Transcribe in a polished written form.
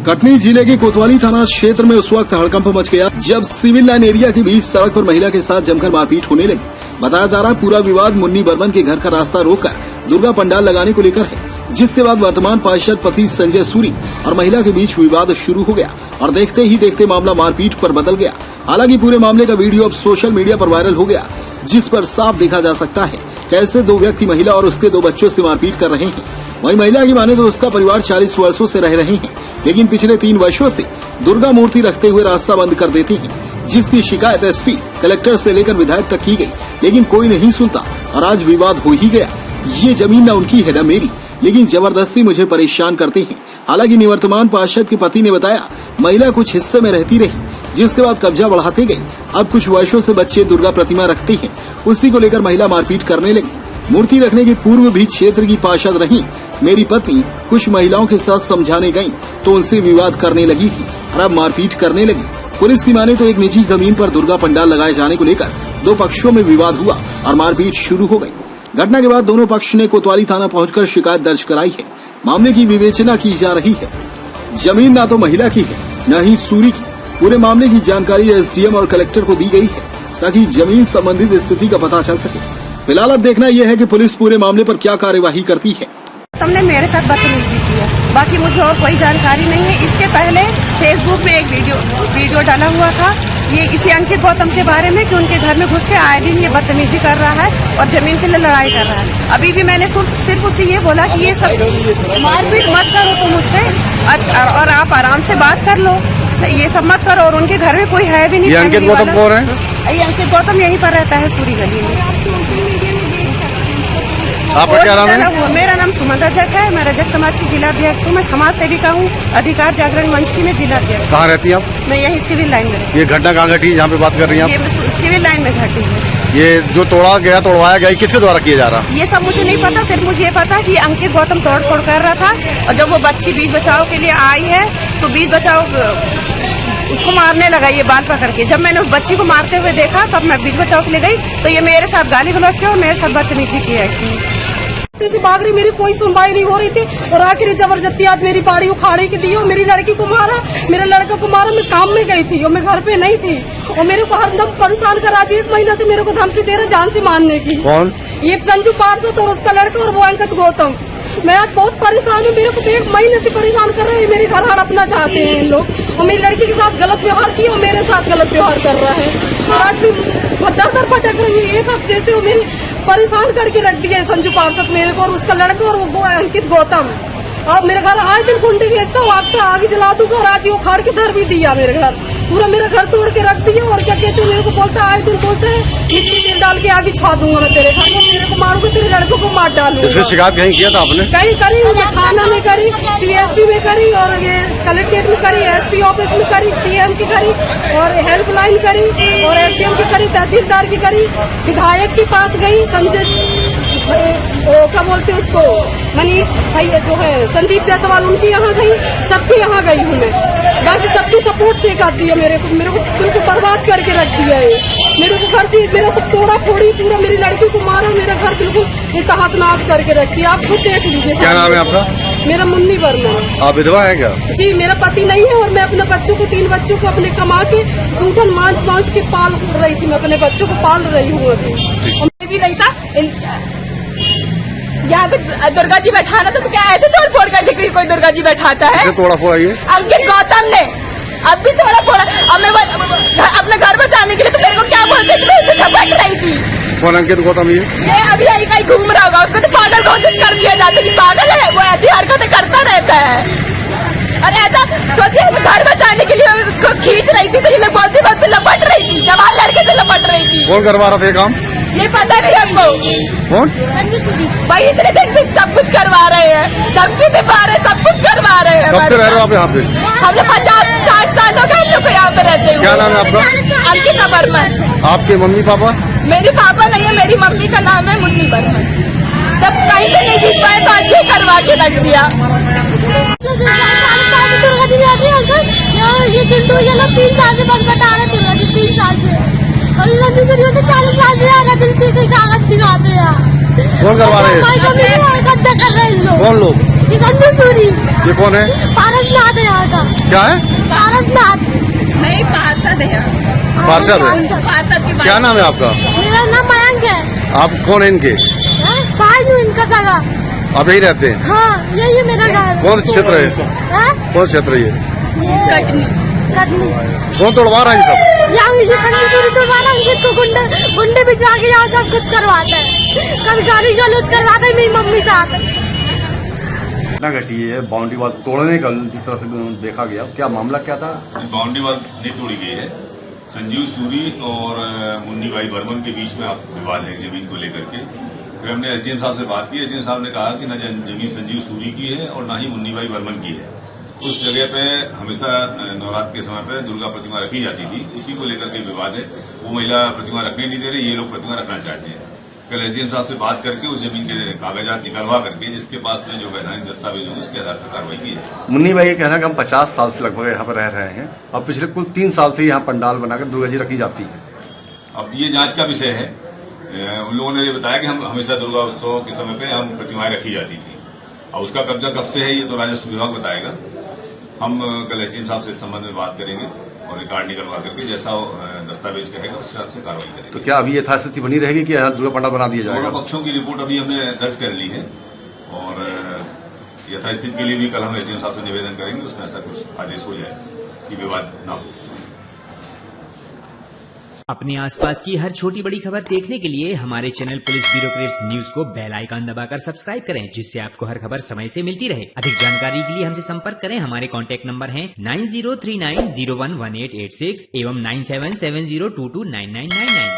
कटनी जिले के कोतवाली थाना क्षेत्र में उस वक्त हड़कंप मच गया जब सिविल लाइन एरिया के बीच सड़क पर महिला के साथ जमकर मारपीट होने लगी। बताया जा रहा है पूरा विवाद मुन्नी बर्मन के घर का रास्ता रोककर दुर्गा पंडाल लगाने को लेकर है, जिसके बाद वर्तमान पार्षद पति संजय सूरी और महिला के बीच विवाद शुरू हो गया और देखते ही देखते मामला मारपीट पर बदल गया। हालांकि पूरे मामले का वीडियो अब सोशल मीडिया पर वायरल हो गया, जिस पर साफ देखा जा सकता है कैसे दो व्यक्ति महिला और उसके दो बच्चों से मारपीट कर रहे हैं। वहीं महिला की माने तो उसका परिवार 40 वर्षों से रह रहे हैं, लेकिन पिछले 3 वर्षों से दुर्गा मूर्ति रखते हुए रास्ता बंद कर देते हैं, जिसकी शिकायत एसपी, कलेक्टर से लेकर विधायक तक की गई, लेकिन कोई नहीं सुनता और आज विवाद हो ही गया। ये जमीन न उनकी है न मेरी, लेकिन जबरदस्ती मुझे परेशान करते हैं। हालांकि निवर्तमान पार्षद के पति ने बताया महिला कुछ हिस्से में रहती रही, जिसके बाद कब्जा बढ़ाते गए। अब कुछ वर्षों से बच्चे दुर्गा प्रतिमा रखते हैं, उसी को लेकर महिला मारपीट करने लगी। मूर्ति रखने के पूर्व भी क्षेत्र की पार्षद रही मेरी पत्नी कुछ महिलाओं के साथ समझाने गई तो उनसे विवाद करने लगी थी और अब मारपीट करने लगी। पुलिस की माने तो एक निजी जमीन पर दुर्गा पंडाल लगाए जाने को लेकर दो पक्षों में विवाद हुआ और मारपीट शुरू हो गई। घटना के बाद दोनों पक्ष ने कोतवाली थाना पहुंचकर शिकायत दर्ज कराई है। मामले की विवेचना की जा रही है। जमीन न तो महिला की है न ही सूरी की। पूरे मामले की जानकारी एसडीएम और कलेक्टर को दी गई है ताकि जमीन संबंधित स्थिति का पता चल सके। फिलहाल अब देखना यह है कि पुलिस पूरे मामले पर क्या कार्यवाही करती है। तुमने मेरे साथ बदतमीजी की है, बाकी मुझे और कोई जानकारी नहीं है। इसके पहले फेसबुक में एक वीडियो डाला हुआ था ये इसी अंकित गौतम के बारे में कि उनके घर में घुस के आए दिन ये बदतमीजी कर रहा है और जमीन के लिए लड़ाई कर रहा है। अभी भी मैंने सिर्फ उसे ये बोला कि ये सब मारपीट मत करो तुम मुझसे और आप आराम से बात कर लो, ये सब मत करो। और उनके घर में कोई है भी नहीं। अंकित गौतम कौन है? ये अंकित गौतम यहीं पर रहता है सूरी गली में। आपका क्या नाम है? मेरा नाम सुमन रजक है। मैं रजक समाज की जिला अध्यक्ष हूँ। मैं समाज सेविका हूँ, अधिकार जागरण मंच की मैं जिला अध्यक्ष। कहाँ रहती हैं आप? मैं यही सिविल लाइन में। ये घटना कहाँ घटी जहाँ पे बात कर रही हैं आप? ये सिविल लाइन में घटी है। ये जो तोड़वाया गया किसके द्वारा किया जा रहा? ये सब मुझे नहीं पता, सिर्फ मुझे ये पता कि अंकित गौतम तोड़ फोड़ कर रहा था और जब वो बच्ची बीच बचाव के लिए आई है तो बीच बचाव उसको मारने लगा ये बाल पकड़ के। जब मैंने उस बच्ची को मारते हुए देखा तब मैं बीच बचाव के लिए गई तो ये मेरे साथ गाली गलौज किया और मेरे साथ बदतमीजी की है। भाग रही, मेरी कोई सुनवाई नहीं हो रही थी और आखिरी जबरदस्ती आज मेरी बाड़ी उखाड़ी की दी और मेरी लड़की को मारा, मेरे लड़के को मारा। मैं काम में गई थी और मैं घर पे नहीं थी और मेरे को हरदम परेशान करा। 1 महीने से मेरे को धमकी दे रहे जान से मारने की। कौन? ये संजू पार्षद और उसका लड़का और वो अंकित गौतम। मैं आज बहुत परेशान हूँ। मेरे को 1 महीने से परेशान कर रहे हैं। मेरे घर हड़पना चाहते हैं इन लोग और मेरी लड़की के साथ गलत व्यवहार किया और मेरे साथ गलत व्यवहार कर रहा है। और आज भी दर भटक रही है। एक हफ्ते से वो मेरी परेशान करके रख दिया है संजू पार्षद मेरे को और उसका लड़का और वो अंकित गौतम। और मेरे घर आज दिन कुंडी भेजता हूँ, आपका आगे जला दूंगा और आज ये उखाड़ के धर भी दिया मेरे घर। पूरा मेरा घर तोड़ के रख दिया और क्या कहते हैं मेरे को बोलता है, आज दिन बोलते हैं मिट्टी तेल डाल के आगे छा दूंगा मैं तेरे घर में, मेरे को मारूंगा, तेरे लड़कों को मार डालूंगा। इसकी शिकायत कहीं किया था आपने? कहीं करी, थाना में करी, CSP में करी और ये कलेक्ट्रेट में करी, SP ऑफिस में करी, CM की करी और हेल्पलाइन करी और SDM की करी, तहसीलदार की करी, विधायक के पास गई, संजय क्या बोलते उसको, मनीष भाई जो है संदीप जायसवाल, उनकी यहाँ गई, सबके यहाँ गई हूँ मैं। बाकी सबकी सपोर्ट से कर दिया मेरे को बिल्कुल बर्बाद करके रख दिया है। मेरे को घर से मेरा सब तोड़ा फोड़ी, पूरा मेरी लड़की को मारा, मेरा घर बिल्कुल तहस नहस करके रख दिया। आप खुद देख लीजिए। क्या नाम है आपका? मेरा मुन्नी वर्मा। आप विधवा है क्या? जी, मेरा पति नहीं है और मैं अपने बच्चों को 3 बच्चों को अपने कमा के जूठन मांस के पाल रही थी। मैं अपने बच्चों को पाल रही हूँ अभी। और मैं भी नहीं था यहाँ पे दुर्गा जी बैठाना तो क्या ऐसे तोड़ फोड़ करके कोई दुर्गा जी बैठाता है? तोड़ा फोड़ा ये अंकित गौतम ने अब भी थोड़ा फोड़ा। अब मैं अपने घर बचाने के लिए तो मेरे को क्या बोलते बैठ रही थी। कौन अंकित गौतम? ये अभी यही कहीं घूम रहा होगा, उसको तो पागल घोषित कर दिया जाता है कि पागल है वो, ऐसी हरकतें करता रहता है। और ऐसा सोचिए घर बचाने के लिए उसको खींच रही थी तो ये लोग बोलते लपट रही थी, जवान लड़के से लपट रही थी। कौन करवा रहा था काम? ये पता नहीं हमको। कौन? भाई इतने दिन से सब कुछ करवा रहे हैं, धमकी दिखा रहे हैं, सब कुछ करवा रहे हैं। कब से रह रहे हो आप यहाँ पे? हम लोग 50-60 साल हो गए हम लोग यहाँ पे रहते हुए। क्या नाम है आपका? अंकिता बर्मन। आपके मम्मी पापा? मेरे पापा नहीं है, मेरी मम्मी का नाम है मुन्नी बर्मन। जब कहीं से नहीं जीत पाए तो आज ये करवा के रख दिया। ये चिंटू ये लोग 3 साल से बस बता रहे दुर्गा जी, 3 साल से और इन अधिकारियों से 40 लाख दिया रजिस्ट्री के कागज दिखाते हैं। कौन करवा रहे हैं? भाई को मेरे गद्दा कर रहे हैं इन लोग। कौन लोग? ये संजू सूरी ये कौन है? पारसनाथ है यहाँ का। क्या है? पारसनाथ नहीं पार्षद है पार्षद है। पार्षद की क्या नाम है आपका? मेरा नाम मयंक है। आप कौन है इनके? भाई हूँ इनका सगा। आप यही रहते हैं? हाँ यही मेरा घर। कौन क्षेत्र है? हाँ? कौन क्षेत्र है ये? कटनी। कौन तोड़वा रहा है ये सब? यहाँ ये संजू सूरी तो वाला इसको गुंडे भिजवा के यहाँ सब कुछ करवाता है। कभी गाली गलौज करवाता है मेरी मम्मी साथ। घटना घटी है बाउंड्री वाल तोड़ने का, जिस तरह से देखा गया, क्या मामला क्या था? बाउंड्री वाल नहीं तोड़ी गई है। संजीव सूरी और मुन्नी भाई बर्मन के बीच में आप विवाद है जमीन को लेकर के। फिर हमने एसडीएम साहब से बात की। एसडीएम साहब ने कहा कि न जमीन संजीव सूरी की है और न ही मुन्नी भाई बर्मन की है। उस जगह पे हमेशा नवरात्र के समय पे दुर्गा प्रतिमा रखी जाती थी, उसी को लेकर के विवाद है। वो महिला प्रतिमा रखने नहीं दे रही, ये लोग प्रतिमा रखना चाहते हैं। कल एसडीएम साहब से बात करके उस जमीन के कागजात निकलवा करके जिसके पास में जो वैधानिक दस्तावेज होंगे उसके आधार पर कार्रवाई की है। मुन्नी भाई ये कहना है कि हम 50 साल से लगभग यहाँ पर रह रहे हैं और पिछले कुल 3 साल से यहाँ पंडाल बनाकर दुर्गा जी रखी जाती है। अब ये जांच का विषय है। उन लोगों ने ये बताया कि हम हमेशा दुर्गा उत्सव के समय पे हम प्रतिमाएं रखी जाती थी और उसका कब्जा कब से है ये तो राजस्व विभाग बताएगा। हम कल एसडीएम साहब से इस संबंध में बात करेंगे और रिकॉर्ड निकलवा करके जैसा दस्तावेज कहेगा उस हिसाब से कार्रवाई करेंगे। तो क्या अभी यथास्थिति बनी रहेगी कि यहाँ दुर्गा पंडाल बना दिया जाएगा? दोनों पक्षों की रिपोर्ट अभी हमने दर्ज कर ली है और यथास्थिति के लिए भी कल हम एसडीएम साहब से निवेदन करेंगे, उसमें ऐसा कुछ आदेश हो जाए कि विवाद न हो। अपने आसपास की हर छोटी बड़ी खबर देखने के लिए हमारे चैनल पुलिस ब्यूरोक्रेट्स न्यूज को बेल आइकन दबाकर सब्सक्राइब करें, जिससे आपको हर खबर समय से मिलती रहे। अधिक जानकारी के लिए हमसे संपर्क करें। हमारे कॉन्टैक्ट नंबर हैं 9039011886 एवं 9770229999।